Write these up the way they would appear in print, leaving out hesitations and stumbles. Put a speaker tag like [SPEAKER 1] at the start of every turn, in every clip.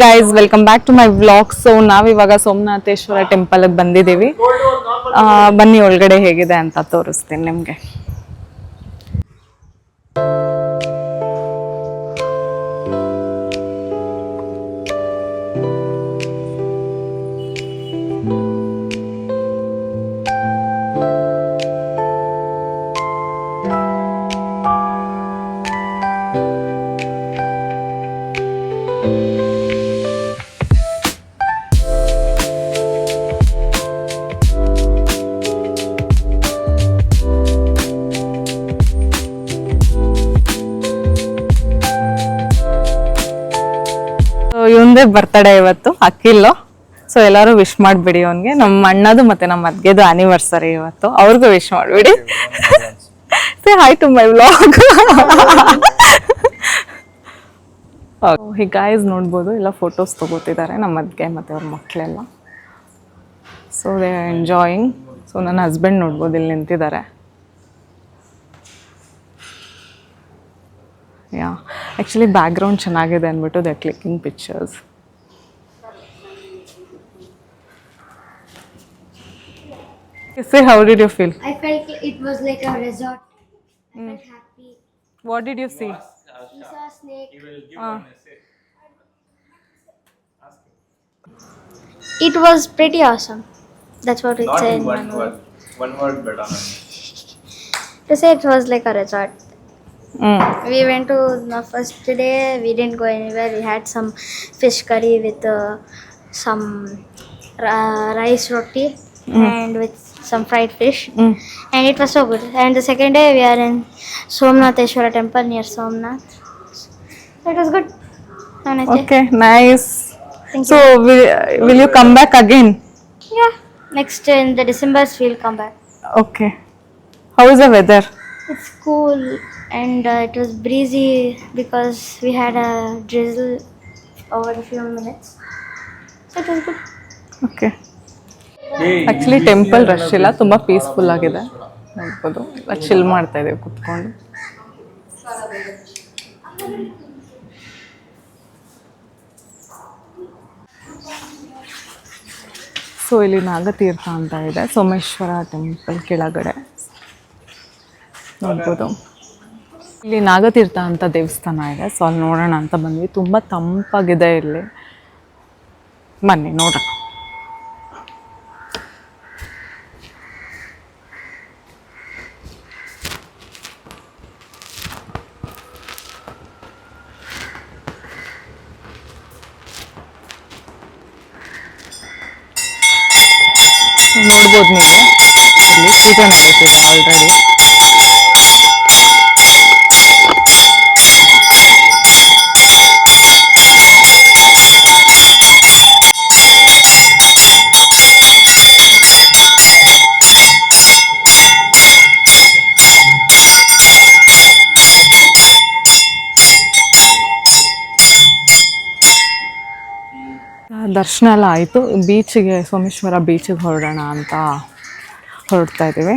[SPEAKER 1] Guys welcome back to my vlog. So ನಾವಿವಾಗ ಸೋಮನಾಥೇಶ್ವರ ಟೆಂಪಲ್ಗೆ ಬಂದಿದ್ದೀವಿ. ಬನ್ನಿ ಒಳಗಡೆ ಹೇಗಿದೆ ಅಂತ ತೋರಿಸ್ತೀನಿ ನಿಮಗೆ. ಇವಂದೇ ಬರ್ತಡೇ ಇವತ್ತು, ಅಖಿಲ್. ಸೊ ಎಲ್ಲರೂ ವಿಶ್ ಮಾಡ್ಬಿಡಿ ಅವನ್ಗೆ. ನಮ್ಮ ಅಣ್ಣದು ಮತ್ತೆ ನಮ್ಮ ಅದ್ಗೆದು ಆನಿವರ್ಸರಿ ಇವತ್ತು, ಅವ್ರಿಗೂ ವಿಶ್ ಮಾಡ್ಬಿಡಿ. Say hi to my vlog. ಈ ಗಾಯ್ಸ್ ನೋಡ್ಬೋದು, ಎಲ್ಲ ಫೋಟೋಸ್ ತಗೋತಿದ್ದಾರೆ ನಮ್ಮ ಅದ್ಗೆ ಮತ್ತೆ ಅವ್ರ ಮಕ್ಕಳೆಲ್ಲ. So they are enjoying. So ನನ್ನ ಹಸ್ಬೆಂಡ್ ನೋಡ್ಬೋದು ಇಲ್ಲಿ ನಿಂತಿದ್ದಾರೆ. ಯಾ ಆ್ಯಕ್ಚುಲಿ ಬ್ಯಾಕ್ಗ್ರೌಂಡ್ ಚೆನ್ನಾಗಿದೆ ಅಂದ್ಬಿಟ್ಟು they are clicking pictures. Say, how did you feel?
[SPEAKER 2] I felt it was like a resort. I felt happy.
[SPEAKER 1] What did you see?
[SPEAKER 2] We saw a snake. It was pretty awesome. That's what it
[SPEAKER 3] Not
[SPEAKER 2] said.
[SPEAKER 3] in one word. One word better.
[SPEAKER 2] To say it was like a resort. We went to the first day. We didn't go anywhere. We had some fish curry with some rice roti and with some fried fish, and it was so good. And the second day we are in Somnatheshwara temple near Somnath. So it was good.
[SPEAKER 1] Okay, nice.
[SPEAKER 2] Thank
[SPEAKER 1] So will you come back again?
[SPEAKER 2] Yeah, next in the December we'll come back.
[SPEAKER 1] Okay. How is the weather?
[SPEAKER 2] It's cool and it was breezy because we had a drizzle over a few minutes. So it was good.
[SPEAKER 1] Okay. Actually temple rush ಇಲ್ಲ, ತುಂಬ peaceful ಆಗಿದೆ. ನೋಡ್ಬೋದು, ಎಲ್ಲ chill ಮಾಡ್ತಾ ಇದ್ದೀವಿ ಕುತ್ಕೊಂಡು. So ಇಲ್ಲಿ ನಾಗತೀರ್ಥ ಅಂತ ಇದೆ, ಸೋಮೇಶ್ವರ ಟೆಂಪಲ್ ಕೆಳಗಡೆ ನೋಡ್ಬೋದು. ಇಲ್ಲಿ ನಾಗತೀರ್ಥ ಅಂತ ದೇವಸ್ಥಾನ ಇದೆ. ಸೊ ಅಲ್ಲಿ ನೋಡೋಣ ಅಂತ ಬಂದ್ವಿ. ತುಂಬ ತಂಪಾಗಿದೆ ಇಲ್ಲಿ, ಬನ್ನಿ ನೋಡೋಣ. ನೋಡ್ಬೋದು ನೀವು, ಇಲ್ಲಿ ಪೂಜೆ ನಡೀತಿದೆ ಆಲ್ರೆಡಿ. ದರ್ಶನ ಎಲ್ಲ ಆಯಿತು. ಬೀಚಿಗೆ, ಸೋಮೇಶ್ವರ ಬೀಚಿಗೆ ಹೊರಡೋಣ ಅಂತ ಹೊರಡ್ತಾ ಇದ್ದೀವಿ.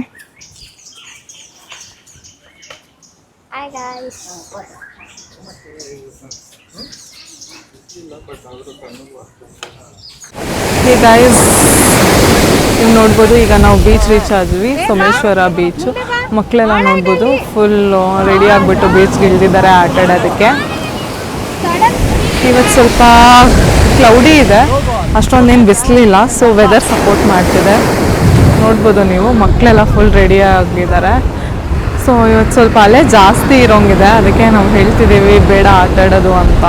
[SPEAKER 2] Hi guys.
[SPEAKER 1] ಹೇ ಗಾಯ್ಸ್, ನೀವು ನೋಡ್ಬೋದು ಈಗ ನಾವು ಬೀಚ್ ರೀಚ್ ಆದ್ವಿ, ಸೋಮೇಶ್ವರ ಬೀಚು. ಮಕ್ಕಳೆಲ್ಲ ನೋಡ್ಬೋದು ಫುಲ್ಲು ರೆಡಿ ಆಗಿಬಿಟ್ಟು ಬೀಚ್ಗೆ ಇಳಿದಿದ್ದಾರೆ ಆಟ ಆಡೋದಕ್ಕೆ. ಇವತ್ತು ಸ್ವಲ್ಪ ಕ್ಲೌಡಿ ಇದೆ, ಅಷ್ಟೊಂದೇನು ಬಿಸಿಲಿಲ್ಲ. ಸೊ ವೆದರ್ ಸಪೋರ್ಟ್ ಮಾಡ್ತಿದೆ, ನೋಡ್ಬೋದು ನೀವು. ಮಕ್ಕಳೆಲ್ಲ ಫುಲ್ ರೆಡಿ ಆಗಿದ್ದಾರೆ. ಸೊ ಇವತ್ತು ಸ್ವಲ್ಪ ಅಲೆ ಜಾಸ್ತಿ ಇರೋಂಗಿದೆ, ಅದಕ್ಕೆ ನಾವು ಹೇಳ್ತಿದ್ದೀವಿ ಬೇಡ ಆಟ ಆಡೋದು ಅಂತ.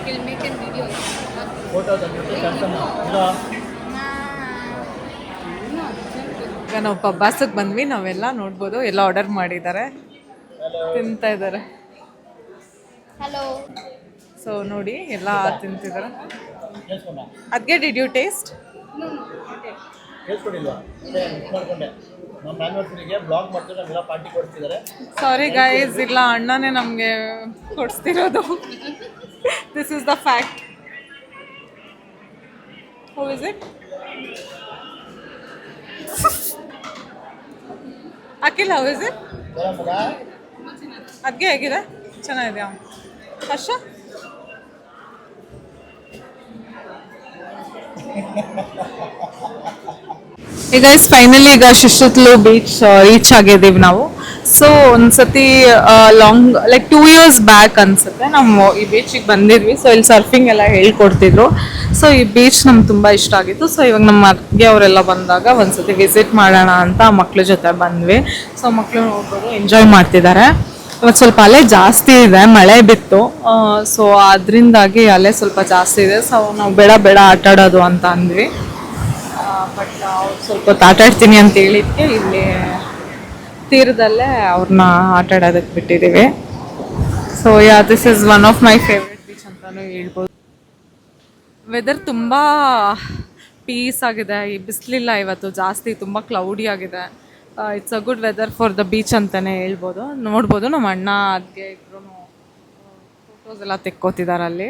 [SPEAKER 2] We'll make a video.
[SPEAKER 1] ಈಗ ನಾವು ಪಬ್ಬಾಸಕ್ಕೆ ಬಂದ್ವಿ. ನಾವೆಲ್ಲ ನೋಡ್ಬೋದು, ಎಲ್ಲ ಆರ್ಡರ್ ಮಾಡಿದ್ದಾರೆ, ತಿಂತಾ ಇದ್ದಾರೆ.
[SPEAKER 2] Hello.
[SPEAKER 1] ಸೊ ನೋಡಿ, ಎಲ್ಲ ತಿಂತಿದ್ದಾರೆ. ಅದಕ್ಕೆ ಡಿಡ್ ಯು ಟೇಸ್ಟ್?
[SPEAKER 2] No.
[SPEAKER 3] ಕೇಳಿಸ್ಕೊಂಡಿಲ್ವಾ? ಮಾಡ್ಕೊಂಡೆ
[SPEAKER 4] ನಮ್ಮ ಆ್ಯನಿವರ್ಸರಿಗೆ ಬ್ಲಾಗ್ ಮಾಡ್ತಾರೆ, ನಮ್ಮೆಲ್ಲ ಪಾರ್ಟಿ ಕೊಡ್ತಿದ್ದಾರೆ.
[SPEAKER 1] ಸಾರಿ ಗೈಸ್, ಇಲ್ಲ ಅಣ್ಣನೇ ನಮಗೆ ಕೊಡಿಸ್ತಿರೋದು. This is the fact. How is it? Akhil, how is it? ಅದ್ಗೆ ಹೇಗಿದೆ? ಚೆನ್ನಾಗಿದೆಯಾ ಹರ್ಷ? ಈಗ ಫೈನಲಿ ಈಗ ಶಿಶುತ್ಲು ಬೀಚ್ ರೀಚ್ ಆಗಿದ್ದೀವಿ ನಾವು. ಸೊ ಒಂದ್ಸತಿ ಲಾಂಗ್ ಲೈಕ್ 2 years ಬ್ಯಾಕ್ ಅನ್ಸುತ್ತೆ ನಾವು ಈ ಬೀಚಿಗೆ ಬಂದಿದ್ವಿ. ಸೊ ಇಲ್ಲಿ ಸರ್ಫಿಂಗ್ ಎಲ್ಲ ಹೇಳ್ಕೊಡ್ತಿದ್ರು. ಸೊ ಈ ಬೀಚ್ ನಮ್ಗೆ ತುಂಬ ಇಷ್ಟ ಆಗಿತ್ತು. ಸೊ ಇವಾಗ ನಮ್ಮ ಅತ್ತಿಗೆ ಅವರೆಲ್ಲ ಬಂದಾಗ ಒಂದ್ಸತಿ ವಿಸಿಟ್ ಮಾಡೋಣ ಅಂತ ಮಕ್ಳ ಜೊತೆ ಬಂದ್ವಿ. ಸೊ ಮಕ್ಕಳು ನೋಡ್ಬೋದು ಎಂಜಾಯ್ ಮಾಡ್ತಿದ್ದಾರೆ. ಇವತ್ತು ಸ್ವಲ್ಪ ಅಲೆ ಜಾಸ್ತಿ ಇದೆ, ಮಳೆ ಬಿತ್ತು. ಸೊ ಅದರಿಂದಾಗಿ ಅಲೆ ಸ್ವಲ್ಪ ಜಾಸ್ತಿ ಇದೆ. ಸೊ ನಾವು ಬೇಡ ಬೇಡ ಆಟ ಆಡೋದು ಅಂತ ಅಂದ್ವಿ. ಬಟ್ ಅವ್ರು ಸ್ವಲ್ಪ ಹೊತ್ತು ಆಟ ಆಡ್ತೀನಿ ಅಂತ ಹೇಳಿದ್ಕೆ ಇಲ್ಲಿ ತೀರದಲ್ಲೇ ಅವ್ರನ್ನ ಆಟ ಆಡೋದಕ್ಕೆ ಬಿಟ್ಟಿದ್ದೀವಿ. So this is one of my favourite beach ಅಂತಲೂ ಹೇಳ್ಬೋದು. ವೆದರ್ ತುಂಬ ಪೀಸ್ ಆಗಿದೆ. ಈ ಬಿಸಿಲಿಲ್ಲ ಇವತ್ತು ಜಾಸ್ತಿ, ತುಂಬ ಕ್ಲೌಡಿ ಆಗಿದೆ. It's a good weather for the beach ಅಂತಲೇ ಹೇಳ್ಬೋದು. ನೋಡ್ಬೋದು ನಮ್ಮ ಅಣ್ಣ ಅದಕ್ಕೆ ಇಬ್ಬರು ಫೋಟೋಸ್ ಎಲ್ಲ ತೆಕ್ಕೋತಿದ್ದಾರೆ ಅಲ್ಲಿ.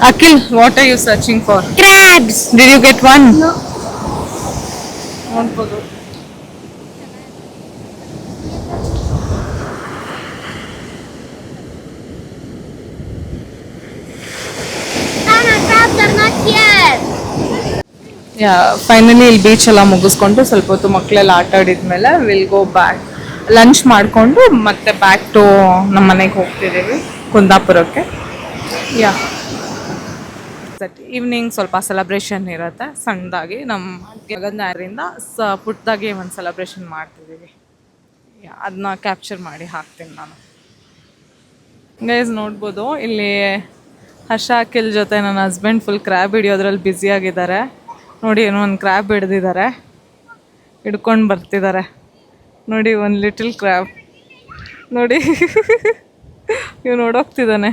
[SPEAKER 1] Akhil, what are you searching for?
[SPEAKER 2] Crabs!
[SPEAKER 1] Did you get one?
[SPEAKER 2] No.
[SPEAKER 1] ನೋಡ್ಬೋದು.
[SPEAKER 2] Anna, crabs are not here!
[SPEAKER 1] Finally ಇಲ್ಲಿ ಬೀಚ್ ಎಲ್ಲ ಮುಗಿಸ್ಕೊಂಡು ಸ್ವಲ್ಪ ಹೊತ್ತು ಮಕ್ಕಳೆಲ್ಲ ಆಟ ಆಡಿದ್ಮೇಲೆ ವಿಲ್ ಗೋ ಬ್ಯಾಕ್. ಲಂಚ್ ಮಾಡಿಕೊಂಡು ಮತ್ತೆ ಬ್ಯಾಕ್ ಟು ನಮ್ಮ ಮನೆಗೆ ಹೋಗ್ತಿದ್ದೀವಿ, ಕುಂದಾಪುರಕ್ಕೆ. ಈವ್ನಿಂಗ್ ಸ್ವಲ್ಪ ಸೆಲೆಬ್ರೇಷನ್ ಇರುತ್ತೆ ಸಣ್ಣದಾಗಿ. ನಮ್ಮ ಗಗನದಿಂದ ಪುಟ್ಟದಾಗಿ ಒಂದು ಸೆಲೆಬ್ರೇಷನ್ ಮಾಡ್ತಿದ್ದೀವಿ. ಅದನ್ನ ಕ್ಯಾಪ್ಚರ್ ಮಾಡಿ ಹಾಕ್ತೀನಿ ನಾನು. ಗೈಸ್ ನೋಡ್ಬೋದು ಇಲ್ಲಿ ಹರ್ಷ ಅಖಿಲ್ ಜೊತೆ ನನ್ನ ಹಸ್ಬೆಂಡ್ ಫುಲ್ ಕ್ರ್ಯಾಬ್ ಹಿಡಿಯೋದ್ರಲ್ಲಿ ಬ್ಯುಸಿಯಾಗಿದ್ದಾರೆ. ನೋಡಿ ಏನೋ ಒಂದು ಕ್ರ್ಯಾಬ್ ಹಿಡ್ದಿದ್ದಾರೆ, ಹಿಡ್ಕೊಂಡು ಬರ್ತಿದ್ದಾರೆ. ನೋಡಿ ಒಂದು ಲಿಟಲ್ ಕ್ರ್ಯಾಬ್ ನೋಡಿ. ಇವ್ ನೋಡೋಗ್ತಿದ್ದಾನೆ.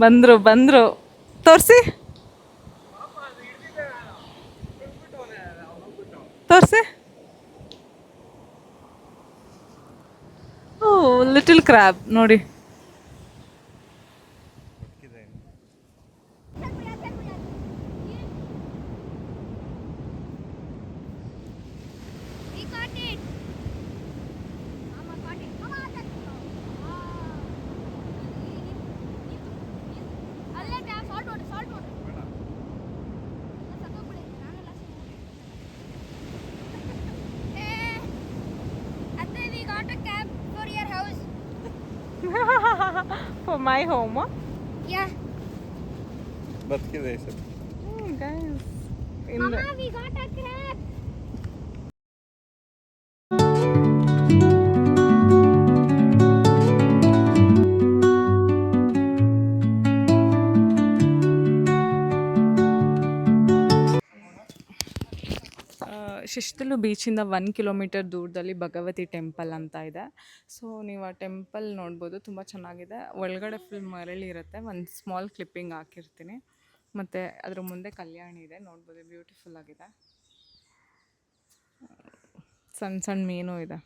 [SPEAKER 1] ಬಂದ್ರು ತೋರಿಸಿ ಓ ಲಿಟಲ್ ಕ್ರ್ಯಾಬ್ ನೋಡಿ.
[SPEAKER 2] We got it! Mama got it. Come on, salt water. We got a cab for your house.
[SPEAKER 1] For my home?
[SPEAKER 2] Yeah.
[SPEAKER 3] ಬದುಕಿದೆ sir.
[SPEAKER 1] Guys.
[SPEAKER 2] Mama, we got a crab.
[SPEAKER 1] ಶಿಶುತ್ಲು ಬೀಚಿಂದ 1 kilometre ದೂರದಲ್ಲಿ Bhagavati temple ಅಂತ ಇದೆ. So ನೀವು ಆ temple ನೋಡ್ಬೋದು, ತುಂಬ ಚೆನ್ನಾಗಿದೆ. ಒಳಗಡೆ ಫುಲ್ ಮರಳಿ ಇರುತ್ತೆ. ಒಂದು ಸ್ಮಾಲ್ ಕ್ಲಿಪ್ಪಿಂಗ್ ಹಾಕಿರ್ತೀನಿ. ಮತ್ತು ಅದ್ರ ಮುಂದೆ ಕಲ್ಯಾಣಿ ಇದೆ, ನೋಡ್ಬೋದು ಬ್ಯೂಟಿಫುಲ್ ಆಗಿದೆ. ಸಣ್ಣ ಸಣ್ಣ ಮೀನು ಇದೆ.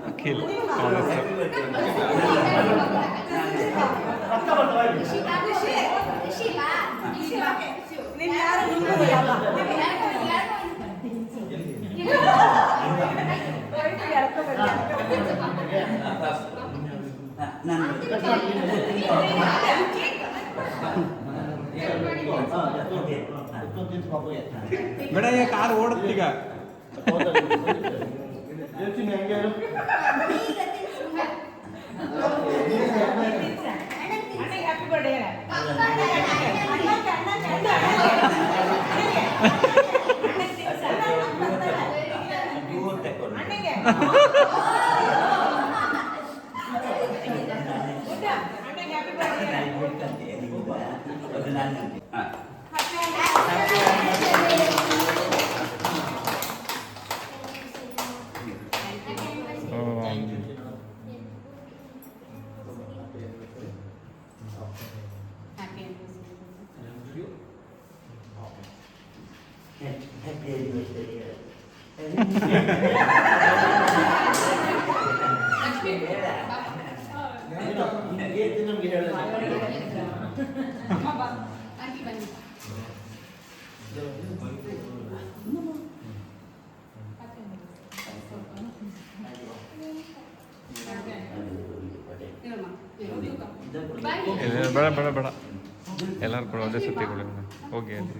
[SPEAKER 3] ಅಖಿಲ್ ಬೇಡ ಕಾರ್ ಓಡುತ್ತೀಗ ಬೇಡ ಬೇಡ ಬೇಡ ಎಲ್ಲರೂ ಕೂಡ ಒಂದೇ ಸತಿ ಹೋಗಿ ಅಲ್ಲಿ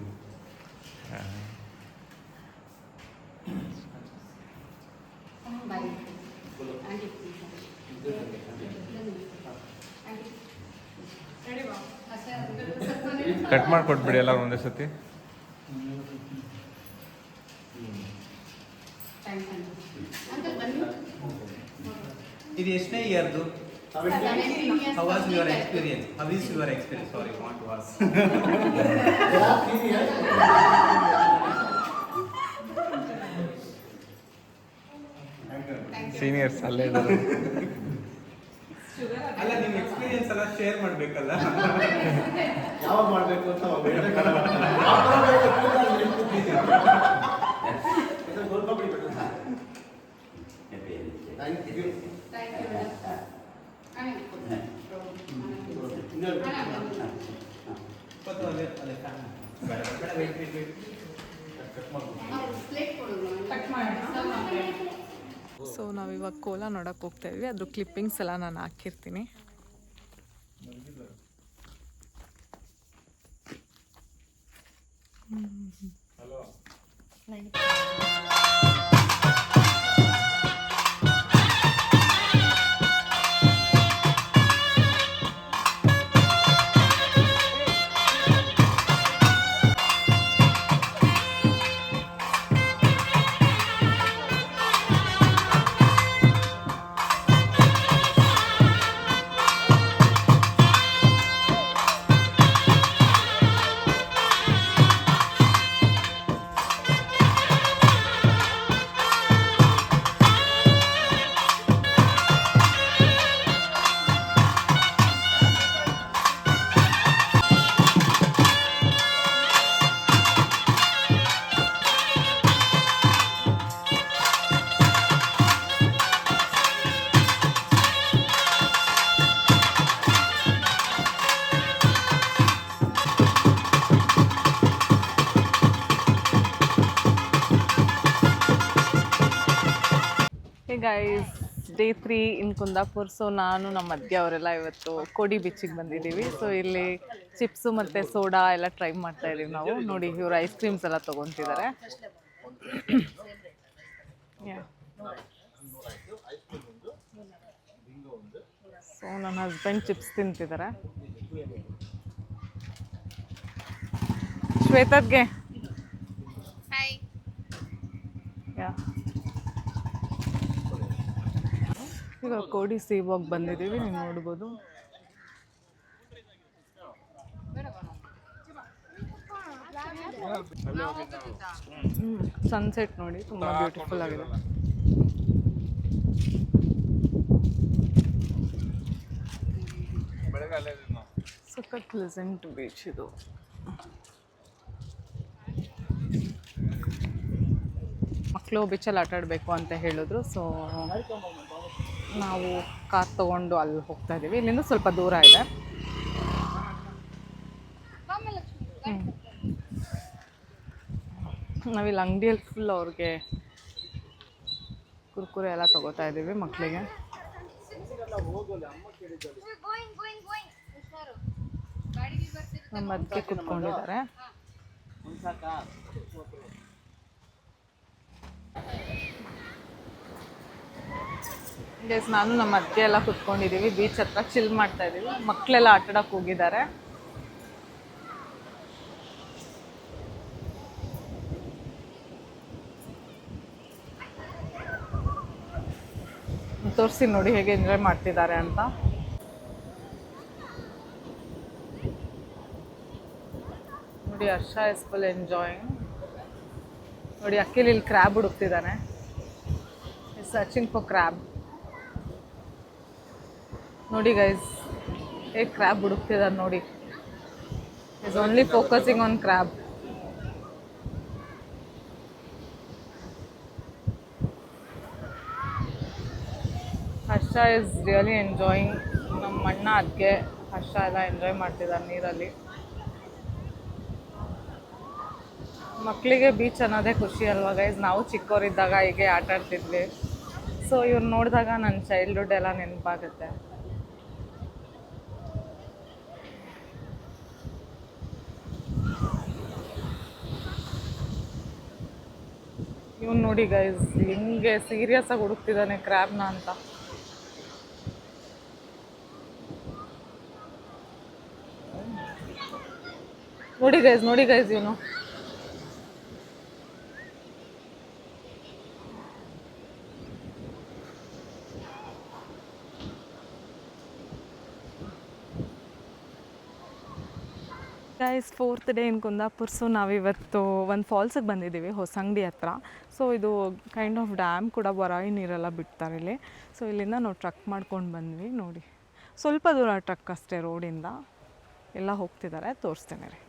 [SPEAKER 3] ಕಟ್ ಮಾಡಿಕೊಟ್ಬಿಡಿ ಎಲ್ಲರೂ ಒಂದೇ ಸತಿ.
[SPEAKER 5] ಇದು ಎಷ್ಟನೇ ಇಯರ್ದು? How was your experience? How is your experience? Sorry, what was?
[SPEAKER 3] Seniors ಅಲ್ಲೇ ಇದ್ದಾರೆ.
[SPEAKER 5] ಅಲ್ಲ ನಿಮ್ಮ ಎಕ್ಸ್ಪೀರಿಯನ್ಸ್ ಎಲ್ಲ ಶೇರ್ ಮಾಡಬೇಕಲ್ಲ.
[SPEAKER 4] ಯಾವಾಗ ಮಾಡಬೇಕು ಅಂತ
[SPEAKER 1] ಸೊ ನಾವಿವಾಗ ಕೋಲಾ ನೋಡೋಕೆ ಹೋಗ್ತಾ ಇದ್ವಿ. ಅದ್ರ ಕ್ಲಿಪ್ಪಿಂಗ್ಸ್ ಎಲ್ಲ ನಾನು ಹಾಕಿರ್ತೀನಿ. ಗೈಸ್, ಡೇ 3 ಇನ್ ಕುಂದಾಪುರ್. ಸೊ ನಾನು ನಮ್ಮ ಮಧ್ಯ ಅವರೆಲ್ಲ ಇವತ್ತು ಕೋಡಿ ಬೀಚಿಗೆ ಬಂದಿದ್ದೀವಿ. ಸೊ ಇಲ್ಲಿ ಚಿಪ್ಸು ಮತ್ತು ಸೋಡಾ ಎಲ್ಲ ಟ್ರೈ ಮಾಡ್ತಾ ಇದ್ದೀವಿ ನಾವು. ನೋಡಿ, ಇವರು ಐಸ್ ಕ್ರೀಮ್ಸ್ ಎಲ್ಲ ತೊಗೊತಿದ್ದಾರೆ. ಸೊ ನನ್ನ ಹಸ್ಬೆಂಡ್ ಚಿಪ್ಸ್ ತಿಂತಿದ್ದಾರೆ. ಶ್ವೇತದ್ಗೆ ಈಗ ಕೋಡಿ ಸೀ ವಾಕ್ ಬಂದಿದ್ದೀವಿ, ನೀವು ನೋಡ್ಬೋದು. ಸನ್ಸೆಟ್ ನೋಡಿ, ತುಂಬ ಬ್ಯೂಟಿಫುಲ್ ಆಗಿದೆ. ಸಖತ್ ಪ್ಲೆಸೆಂಟ್ ಬೀಚ್ ಇದು. ಮಕ್ಕಳು ಬೀಚಲ್ಲಿ ಆಟ ಆಡಬೇಕು ಅಂತ ಹೇಳಿದ್ರು. ಸೊ ನಾವು ಕಾರ್ ತೊಗೊಂಡು ಅಲ್ಲಿ ಹೋಗ್ತಾ ಇದ್ದೀವಿ. ಇಲ್ಲಿಂದ ಸ್ವಲ್ಪ ದೂರ ಇದೆ. ನಾವಿಲ್ಲಿ ಅಂಗಡಿಯಲ್ಲಿ ಫುಲ್ ಅವ್ರಿಗೆ ಕುರ್ಕುರೆ ಎಲ್ಲ ತೊಗೋತಾ ಇದ್ದೀವಿ ಮಕ್ಕಳಿಗೆ. ನಮ್ಮ ಅದಕ್ಕೆ ಕುತ್ಕೊಂಡಿದ್ದಾರೆ. ಗೈಸ್ ನಾನು ನಮ್ಮ ಅತ್ತೆ ಎಲ್ಲ ಕುತ್ಕೊಂಡಿದ್ದೀವಿ, ಬೀಚ್ ಹತ್ರ ಚಿಲ್ ಮಾಡ್ತಾ ಇದ್ದೀವಿ. ಮಕ್ಕಳೆಲ್ಲ ಆಟಾಡಕ್ಕೆ ಹೋಗಿದ್ದಾರೆ. ತೋರಿಸಿ ನೋಡಿ ಹೇಗೆ ಎಂಜಾಯ್ ಮಾಡ್ತಿದ್ದಾರೆ ಅಂತ. ನೋಡಿ ಹರ್ಷ ಇಸ್ ಫುಲ್ ಎಂಜಾಯಿಂಗ್. ನೋಡಿ ಅಕ್ಕಿಲಿ ಇಲ್ಲಿ ಕ್ರ್ಯಾಬ್ ಹುಡುಕ್ತಿದ್ದಾನೆ. Is searching for crab. ನೋಡಿ ಗೈಸ್ ಹೇಗೆ ಕ್ರ್ಯಾಬ್ ಹುಡುಕ್ತಿದ್ದಾರೆ ನೋಡಿ. Is only focusing on crab. Harsha is really enjoying. ನಮ್ಮ ಅಣ್ಣ ಅದಕ್ಕೆ ಹರ್ಷ ಎಲ್ಲ ಎಂಜಾಯ್ ಮಾಡ್ತಿದ್ದಾರೆ ನೀರಲ್ಲಿ. ಮಕ್ಕಳಿಗೆ ಬೀಚ್ ಅನ್ನೋದೇ ಖುಷಿ ಅಲ್ವಾ ಗೈಸ್. ನಾವು ಚಿಕ್ಕವರಿದ್ದಾಗ ಹೀಗೆ ಆಟ ಆಡ್ತಿದ್ವಿ. ಸೊ ಇವ್ರು ನೋಡಿದಾಗ ನನ್ನ ಚೈಲ್ಡ್ಹುಡ್ ಎಲ್ಲ ನೆನಪಾಗುತ್ತೆ. ಇವ್ನು ನೋಡಿ ಗೈಸ್ ಹಿಂಗೆ ಸೀರಿಯಸ್ ಆಗಿ ಹುಡುಕ್ತಿದ್ದಾನೆ ಕ್ರ್ಯಾಬ್ನ ಅಂತ. ನೋಡಿ ಗೈಸ್ ಇವನು. Guys 4th day in Kundapur. So ನಾವಿವತ್ತು ಒಂದು ಫಾಲ್ಸಿಗೆ ಬಂದಿದ್ದೀವಿ ಹೊಸಂಗಡಿ ಹತ್ರ. ಸೊ ಇದು ಕೈಂಡ್ ಆಫ್ ಡ್ಯಾಮ್ ಕೂಡ, ಬರಾಯಿ ನೀರೆಲ್ಲ ಬಿಡ್ತಾರೆ ಇಲ್ಲಿ. ಸೊ ಇಲ್ಲಿಂದ ನಾವು ಟ್ರಕ್ ಮಾಡ್ಕೊಂಡು ಬಂದ್ವಿ. ನೋಡಿ ಸ್ವಲ್ಪ ದೂರ ಟ್ರಕ್ ಅಷ್ಟೇ ರೋಡಿಂದ. ಎಲ್ಲ ಹೋಗ್ತಿದ್ದಾರೆ, ತೋರಿಸ್ತೇನೆ ರೀ.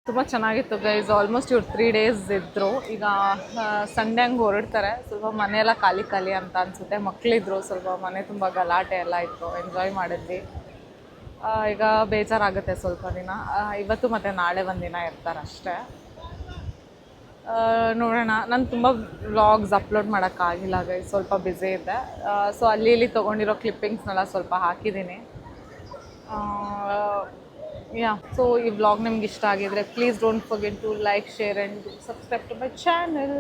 [SPEAKER 1] ತುಂಬ ಚೆನ್ನಾಗಿತ್ತು ಗೈಸ್. ಆಲ್ಮೋಸ್ಟ್ ಇವ್ರು 3 days ಇದ್ದರು. ಈಗ ಸಂಡೇ ಹಂಗೆ ಹೊರಡ್ತಾರೆ. ಸ್ವಲ್ಪ ಮನೆಯೆಲ್ಲ ಖಾಲಿ ಖಾಲಿ ಅಂತ ಅನಿಸುತ್ತೆ. ಮಕ್ಕಳಿದ್ರು, ಸ್ವಲ್ಪ ಮನೆ ತುಂಬ ಗಲಾಟೆ ಎಲ್ಲ ಇತ್ತು. ಎಂಜಾಯ್ ಮಾಡಿದ್ವಿ. ಈಗ ಬೇಜಾರಾಗುತ್ತೆ ಸ್ವಲ್ಪ ದಿನ. ಇವತ್ತು ಮತ್ತು ನಾಳೆ ಒಂದಿನ ಇರ್ತಾರೆ ಅಷ್ಟೇ. ನೋಡೋಣ. ನಾನು ತುಂಬ ವ್ಲಾಗ್ಸ್ ಅಪ್ಲೋಡ್ ಮಾಡೋಕ್ಕಾಗಿಲ್ಲ ಗೈಸ್, ಸ್ವಲ್ಪ ಬ್ಯುಸಿ ಇದ್ದೆ. ಸೊ ಅಲ್ಲಿ ಇಲ್ಲಿ ತೊಗೊಂಡಿರೋ ಕ್ಲಿಪ್ಪಿಂಗ್ಸ್ನೆಲ್ಲ ಸ್ವಲ್ಪ ಹಾಕಿದ್ದೀನಿ. ಸೊ ಈ ವ್ಲಾಗ್ ನಿಮ್ಗೆ ಇಷ್ಟ ಆಗಿದ್ರೆ please don't forget to like, share and subscribe to my channel.